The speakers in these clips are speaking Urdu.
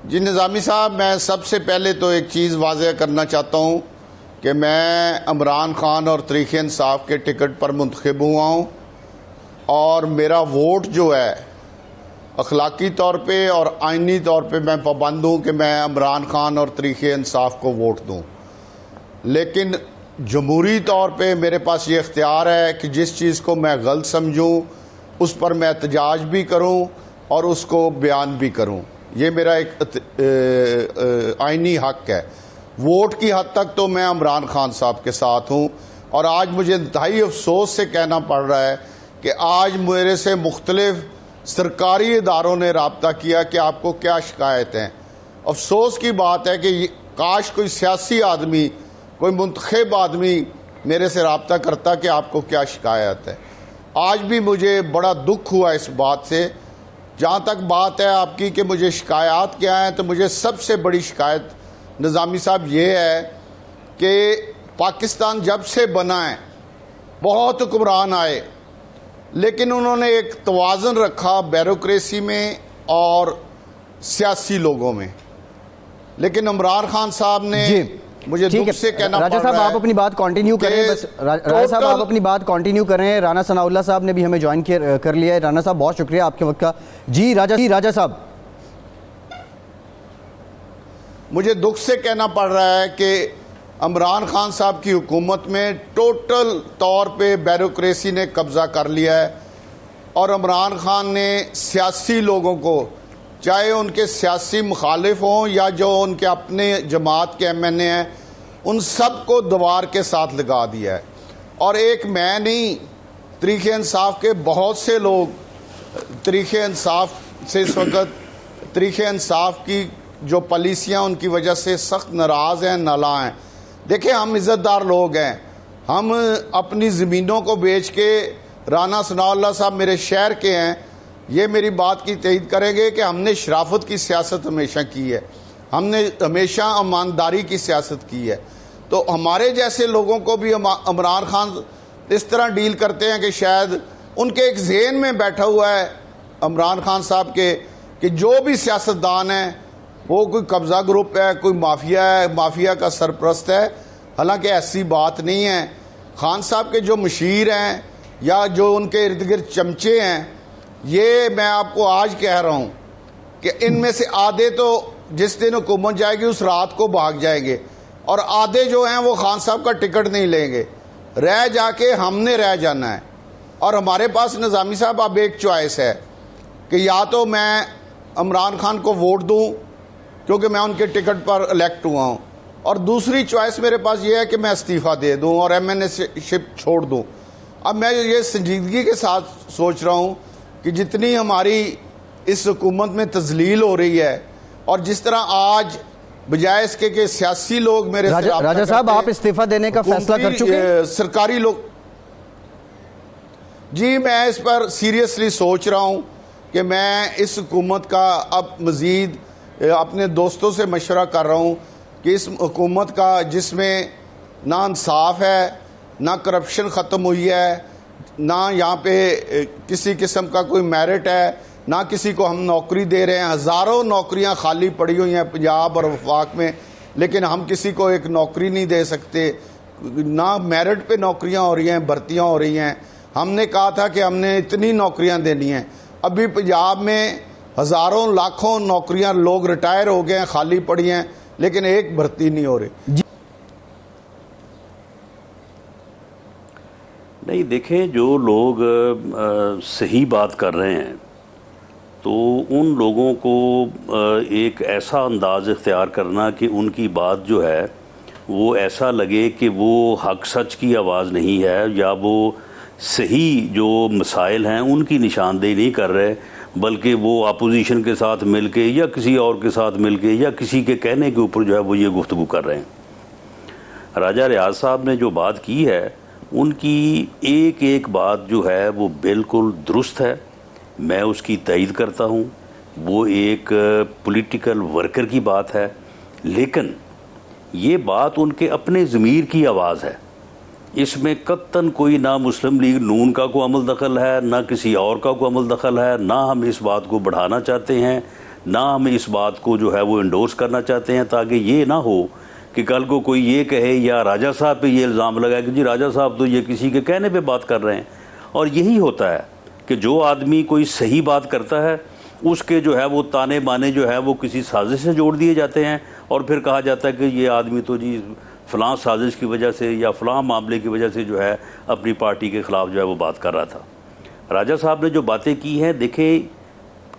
جی نظامی صاحب، میں سب سے پہلے تو ایک چیز واضح کرنا چاہتا ہوں کہ میں عمران خان اور تحریک انصاف کے ٹکٹ پر منتخب ہوا ہوں، اور میرا ووٹ جو ہے اخلاقی طور پہ اور آئینی طور پہ میں پابند ہوں کہ میں عمران خان اور تحریک انصاف کو ووٹ دوں، لیکن جمہوری طور پہ میرے پاس یہ اختیار ہے کہ جس چیز کو میں غلط سمجھوں اس پر میں احتجاج بھی کروں اور اس کو بیان بھی کروں۔ یہ میرا ایک آئینی حق ہے۔ ووٹ کی حد تک تو میں عمران خان صاحب کے ساتھ ہوں، اور آج مجھے انتہائی افسوس سے کہنا پڑ رہا ہے کہ آج میرے سے مختلف سرکاری اداروں نے رابطہ کیا کہ آپ کو کیا شکایت ہیں۔ افسوس کی بات ہے کہ کاش کوئی سیاسی آدمی، کوئی منتخب آدمی میرے سے رابطہ کرتا کہ آپ کو کیا شکایت ہے۔ آج بھی مجھے بڑا دکھ ہوا اس بات سے۔ جہاں تک بات ہے آپ کی کہ مجھے شکایات کیا ہیں، تو مجھے سب سے بڑی شکایت نظامی صاحب یہ ہے کہ پاکستان جب سے بنا ہے بہت حکمران آئے، لیکن انہوں نے ایک توازن رکھا بیوروکریسی میں اور سیاسی لوگوں میں، لیکن عمران خان صاحب نے مجھے دکھ سے کہنا پڑ رہا ہے۔ راجہ صاحب آپ اپنی بات کنٹینیو کریں، بس راجہ صاحب آپ اپنی بات کنٹینیو کریں۔ رانا ثناء اللہ صاحب نے بھی ہمیں جوائن کر لیا ہے۔ رانا صاحب بہت شکریہ آپ کے وقت کا۔ جی راجہ صاحب، مجھے دکھ سے کہنا پڑ رہا ہے کہ عمران خان صاحب کی حکومت میں ٹوٹل طور پہ بیوروکریسی نے قبضہ کر لیا ہے، اور عمران خان نے سیاسی لوگوں کو، چاہے ان کے سیاسی مخالف ہوں یا جو ان کے اپنے جماعت کے ایم این اے ہیں، ان سب کو دیوار کے ساتھ لگا دیا ہے۔ اور ایک میں نہیں، تحریک انصاف کے بہت سے لوگ تحریک انصاف سے اس وقت تحریک انصاف کی جو پالیسیاں ان کی وجہ سے سخت ناراض ہیں، نالاں ہیں۔ دیکھیں، ہم عزت دار لوگ ہیں، ہم اپنی زمینوں کو بیچ کے، رانا ثناء اللہ صاحب میرے شہر کے ہیں، یہ میری بات کی تائید کریں گے کہ ہم نے شرافت کی سیاست ہمیشہ کی ہے، ہم نے ہمیشہ ایمانداری کی سیاست کی ہے۔ تو ہمارے جیسے لوگوں کو بھی عمران خان اس طرح ڈیل کرتے ہیں کہ شاید ان کے ایک ذہن میں بیٹھا ہوا ہے عمران خان صاحب کے کہ جو بھی سیاستدان ہیں وہ کوئی قبضہ گروپ ہے، کوئی مافیا ہے، مافیا کا سرپرست ہے۔ حالانکہ ایسی بات نہیں ہے۔ خان صاحب کے جو مشیر ہیں یا جو ان کے ارد گرد چمچے ہیں، یہ میں آپ کو آج کہہ رہا ہوں کہ ان میں سے آدھے تو جس دن حکومت جائے گی اس رات کو بھاگ جائیں گے، اور آدھے جو ہیں وہ خان صاحب کا ٹکٹ نہیں لیں گے، رہ جا کے ہم نے رہ جانا ہے۔ اور ہمارے پاس نظامی صاحب اب ایک چوائس ہے کہ یا تو میں عمران خان کو ووٹ دوں کیونکہ میں ان کے ٹکٹ پر الیکٹ ہوا ہوں، اور دوسری چوائس میرے پاس یہ ہے کہ میں استعفیٰ دے دوں اور ایم این اے شپ چھوڑ دوں۔ اب میں یہ سنجیدگی کے ساتھ سوچ رہا ہوں کہ جتنی ہماری اس حکومت میں تذلیل ہو رہی ہے، اور جس طرح آج بجائے اس کے کہ سیاسی لوگ میرے سے راجہ صاحب آپ استعفیٰ دینے کا فیصلہ کر چکے ہیں؟ سرکاری لوگ، جی میں اس پر سیریسلی سوچ رہا ہوں کہ میں اس حکومت کا اب مزید اپنے دوستوں سے مشورہ کر رہا ہوں کہ اس حکومت کا جس میں نہ انصاف ہے، نہ کرپشن ختم ہوئی ہے، نہ یہاں پہ کسی قسم کا کوئی میرٹ ہے، نہ کسی کو ہم نوکری دے رہے ہیں۔ ہزاروں نوکریاں خالی پڑی ہوئی ہیں پنجاب اور وفاق میں، لیکن ہم کسی کو ایک نوکری نہیں دے سکتے، نہ میرٹ پہ نوکریاں ہو رہی ہیں، بھرتیاں ہو رہی ہیں۔ ہم نے کہا تھا کہ ہم نے اتنی نوکریاں دینی ہیں، ابھی پنجاب میں ہزاروں لاکھوں نوکریاں لوگ ریٹائر ہو گئے ہیں، خالی پڑی ہیں، لیکن ایک بھرتی نہیں ہو رہی۔ نہیں، دیکھیں، جو لوگ صحیح بات کر رہے ہیں تو ان لوگوں کو ایک ایسا انداز اختیار کرنا کہ ان کی بات جو ہے وہ ایسا لگے کہ وہ حق سچ کی آواز نہیں ہے، یا وہ صحیح جو مسائل ہیں ان کی نشاندہی نہیں کر رہے، بلکہ وہ اپوزیشن کے ساتھ مل کے یا کسی اور کے ساتھ مل کے یا کسی کے کہنے کے اوپر جو ہے وہ یہ گفتگو کر رہے ہیں۔ راجہ ریاض صاحب نے جو بات کی ہے، ان کی ایک ایک بات جو ہے وہ بالکل درست ہے، میں اس کی تائید کرتا ہوں۔ وہ ایک پولیٹیکل ورکر کی بات ہے، لیکن یہ بات ان کے اپنے ضمیر کی آواز ہے۔ اس میں قطعاً کوئی نہ مسلم لیگ نون کا کوئی عمل دخل ہے، نہ کسی اور کا کوئی عمل دخل ہے، نہ ہم اس بات کو بڑھانا چاہتے ہیں، نہ ہم اس بات کو جو ہے وہ انڈورس کرنا چاہتے ہیں، تاکہ یہ نہ ہو کہ کل کو کوئی یہ کہے یا راجہ صاحب پہ یہ الزام لگائے کہ جی راجہ صاحب تو یہ کسی کے کہنے پہ بات کر رہے ہیں۔ اور یہی ہوتا ہے کہ جو آدمی کوئی صحیح بات کرتا ہے اس کے جو ہے وہ تانے بانے جو ہے وہ کسی سازش سے جوڑ دیے جاتے ہیں، اور پھر کہا جاتا ہے کہ یہ آدمی تو جی فلاں سازش کی وجہ سے یا فلاں معاملے کی وجہ سے جو ہے اپنی پارٹی کے خلاف جو ہے وہ بات کر رہا تھا۔ راجہ صاحب نے جو باتیں کی ہیں، دیکھیں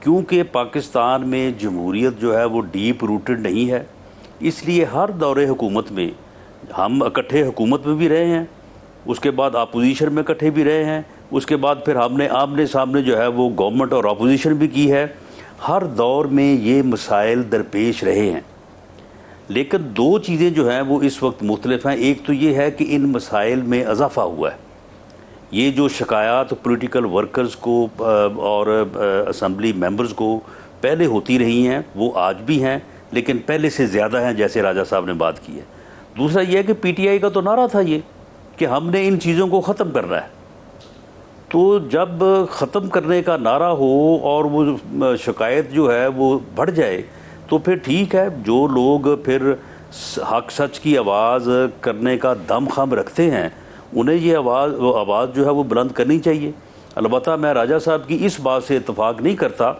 کیونکہ پاکستان میں جمہوریت جو ہے وہ ڈیپ روٹڈ نہیں ہے، اس لیے ہر دور حکومت میں ہم اکٹھے حکومت میں بھی رہے ہیں، اس کے بعد اپوزیشن میں اکٹھے بھی رہے ہیں، اس کے بعد پھر ہم نے آمنے سامنے جو ہے وہ گورنمنٹ اور اپوزیشن بھی کی ہے۔ ہر دور میں یہ مسائل درپیش رہے ہیں، لیکن دو چیزیں جو ہیں وہ اس وقت مختلف ہیں۔ ایک تو یہ ہے کہ ان مسائل میں اضافہ ہوا ہے، یہ جو شکایات پولیٹیکل ورکرز کو اور اسمبلی ممبرز کو پہلے ہوتی رہی ہیں وہ آج بھی ہیں، لیکن پہلے سے زیادہ ہیں، جیسے راجہ صاحب نے بات کی ہے۔ دوسرا یہ ہے کہ پی ٹی آئی کا تو نعرہ تھا یہ کہ ہم نے ان چیزوں کو ختم کرنا ہے، تو جب ختم کرنے کا نعرہ ہو اور وہ شکایت جو ہے وہ بڑھ جائے تو پھر ٹھیک ہے، جو لوگ پھر حق سچ کی آواز کرنے کا دم خم رکھتے ہیں انہیں یہ آواز جو ہے وہ بلند کرنی چاہیے۔ البتہ میں راجہ صاحب کی اس بات سے اتفاق نہیں کرتا،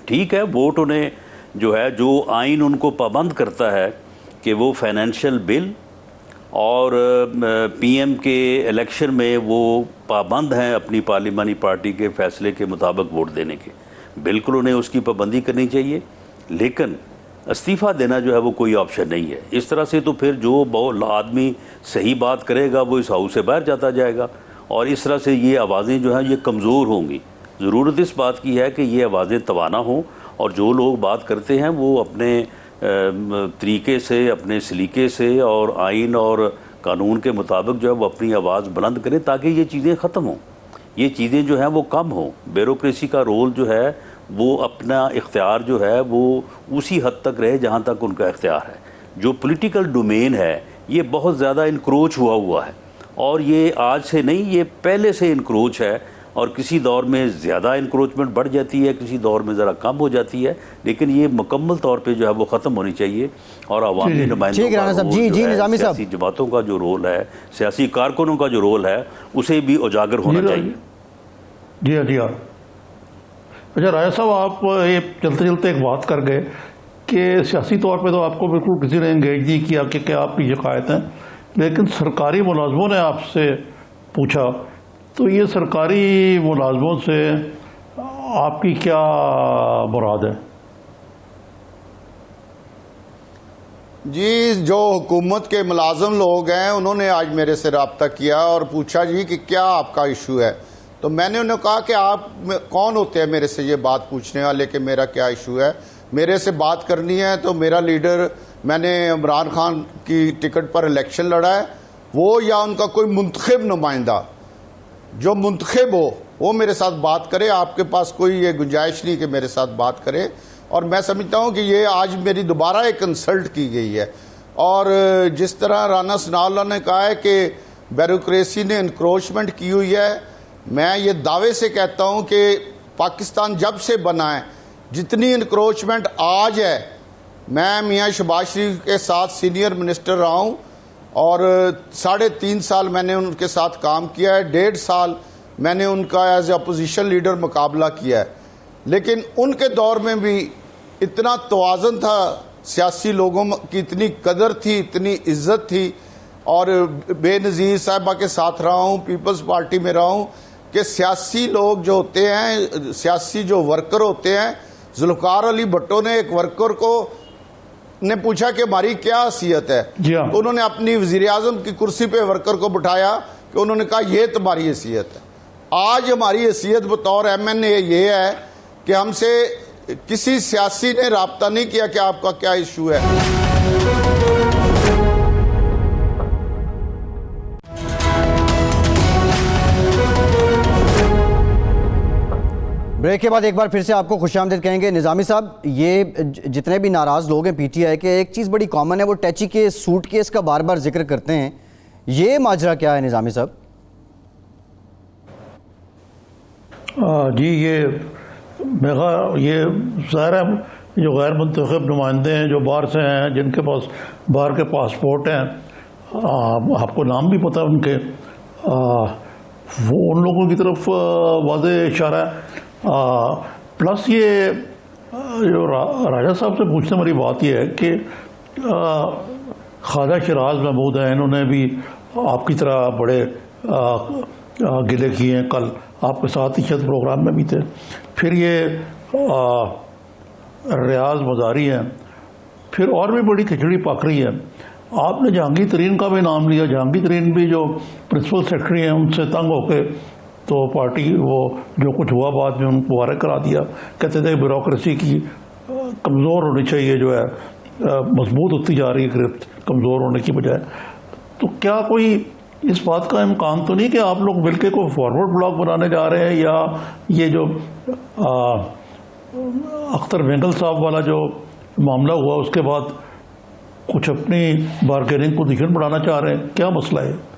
ٹھیک ہے ووٹ انہیں جو ہے جو آئین ان کو پابند کرتا ہے کہ وہ فائنینشیل بل اور پی ایم کے الیکشن میں وہ پابند ہیں اپنی پارلیمانی پارٹی کے فیصلے کے مطابق ووٹ دینے کے، بالکل انہیں اس کی پابندی کرنی چاہیے، لیکن استعفیٰ دینا جو ہے وہ کوئی آپشن نہیں ہے۔ اس طرح سے تو پھر جو آدمی صحیح بات کرے گا وہ اس ہاؤس سے باہر جاتا جائے گا، اور اس طرح سے یہ آوازیں جو ہیں یہ کمزور ہوں گی۔ ضرورت اس بات کی ہے کہ یہ آوازیں توانا ہوں، اور جو لوگ بات کرتے ہیں وہ اپنے طریقے سے، اپنے سلیقے سے اور آئین اور قانون کے مطابق جو ہے وہ اپنی آواز بلند کریں، تاکہ یہ چیزیں ختم ہوں، یہ چیزیں جو ہیں وہ کم ہوں۔ بیوروکریسی کا رول جو ہے وہ اپنا اختیار جو ہے وہ اسی حد تک رہے جہاں تک ان کا اختیار ہے۔ جو پولیٹیکل ڈومین ہے یہ بہت زیادہ انکروچ ہوا ہے، اور یہ آج سے نہیں، یہ پہلے سے انکروچ ہے، اور کسی دور میں زیادہ انکروچمنٹ بڑھ جاتی ہے، کسی دور میں ذرا کم ہو جاتی ہے، لیکن یہ مکمل طور پہ جو ہے وہ ختم ہونی چاہیے، اور عوامی نمائندوں کا رول جو ہے، سیاسی جماعتوں کا جو رول ہے، سیاسی کارکنوں کا جو رول ہے، اسے بھی اجاگر ہونا چاہیے۔ جی ہاں۔ اچھا راجہ صاحب، آپ یہ چلتے چلتے ایک بات کر گئے کہ سیاسی طور پہ تو آپ کو بالکل کسی نے انگیج نہیں کیا کہ کیا آپ کی شکایت ہیں، لیکن سرکاری ملازموں نے آپ سے پوچھا، تو یہ سرکاری ملازموں سے آپ کی کیا مراد ہے؟ جی، جو حکومت کے ملازم لوگ ہیں انہوں نے آج میرے سے رابطہ کیا اور پوچھا جی کہ کیا آپ کا ایشو ہے، تو میں نے انہیں کہا کہ آپ کون ہوتے ہیں میرے سے یہ بات پوچھنے والے کہ میرا کیا ایشو ہے؟ میرے سے بات کرنی ہے تو میرا لیڈر، میں نے عمران خان کی ٹکٹ پر الیکشن لڑا ہے، وہ یا ان کا کوئی منتخب نمائندہ جو منتخب ہو وہ میرے ساتھ بات کرے، آپ کے پاس کوئی یہ گنجائش نہیں کہ میرے ساتھ بات کرے۔ اور میں سمجھتا ہوں کہ یہ آج میری دوبارہ ایک انسلٹ کی گئی ہے، اور جس طرح رانا ثناء اللہ نے کہا ہے کہ بیوروکریسی نے انکروچمنٹ کی ہوئی ہے، میں یہ دعوے سے کہتا ہوں کہ پاکستان جب سے بنا ہے جتنی انکروچمنٹ آج ہے، میں میاں شہباز شریف کے ساتھ سینئر منسٹر رہا ہوں، اور 3.5 سال میں نے ان کے ساتھ کام کیا ہے، 1.5 سال میں نے ان کا ایز اے اپوزیشن لیڈر مقابلہ کیا ہے، لیکن ان کے دور میں بھی اتنا توازن تھا، سیاسی لوگوں کی اتنی قدر تھی، اتنی عزت تھی، اور بے نظیر صاحبہ کے ساتھ رہا ہوں، پیپلز پارٹی میں رہا ہوں، کہ سیاسی لوگ جو ہوتے ہیں، سیاسی جو ورکر ہوتے ہیں، ذوالفقار علی بھٹو نے ایک ورکر کو نے پوچھا کہ ہماری کیا حیثیت ہے، تو انہوں نے اپنی وزیر اعظم کی کرسی پہ ورکر کو بٹھایا کہ انہوں نے کہا یہ تمہاری حیثیت ہے۔ آج ہماری حیثیت بطور ایم این اے یہ ہے کہ ہم سے کسی سیاسی نے رابطہ نہیں کیا کہ آپ کا کیا ایشو ہے۔ بریک کے بعد ایک بار پھر سے آپ کو خوش آمدید کہیں گے۔ نظامی صاحب، یہ جتنے بھی ناراض لوگ ہیں پی ٹی آئی کے، ایک چیز بڑی کامن ہے، وہ ٹیچی کے سوٹ کیس کا بار بار ذکر کرتے ہیں، یہ ماجرا کیا ہے نظامی صاحب؟ جی، یہ میں کہا یہ ظاہر ہے جو غیر منتخب نمائندے ہیں جو باہر سے ہیں جن کے پاس باہر کے پاسپورٹ ہیں، آپ کو نام بھی پتہ ان کے، وہ ان لوگوں کی طرف واضح اشارہ ہے۔ پلس یہ جو راجہ صاحب سے پوچھنے والی بات یہ ہے کہ خواجہ شیراز محمود ہیں، انہوں نے بھی آپ کی طرح بڑے گلے کیے ہیں، کل آپ کے ساتھ ہی شاید پروگرام میں بھی تھے۔ پھر یہ ریاض مزاری ہیں، پھر اور بھی بڑی کھچڑی پک رہی ہے۔ آپ نے جہانگیر ترین کا بھی نام لیا، جہانگیر ترین بھی جو پرنسپل سیکرٹری ہیں ان سے تنگ ہو کے تو پارٹی وہ جو کچھ ہوا بعد میں ان کو وارک کرا دیا، کہتے تھے بیوروکریسی کی کمزور ہونی چاہیے، جو ہے مضبوط ہوتی جا رہی ہے گرفت کمزور ہونے کی بجائے۔ تو کیا کوئی اس بات کا امکان تو نہیں کہ آپ لوگ مل کے کوئی فارورڈ بلاک بنانے جا رہے ہیں، یا یہ جو اختر وینگل صاحب والا جو معاملہ ہوا اس کے بعد کچھ اپنی بارگیننگ پوزیشن بڑھانا چاہ رہے ہیں؟ کیا مسئلہ ہے؟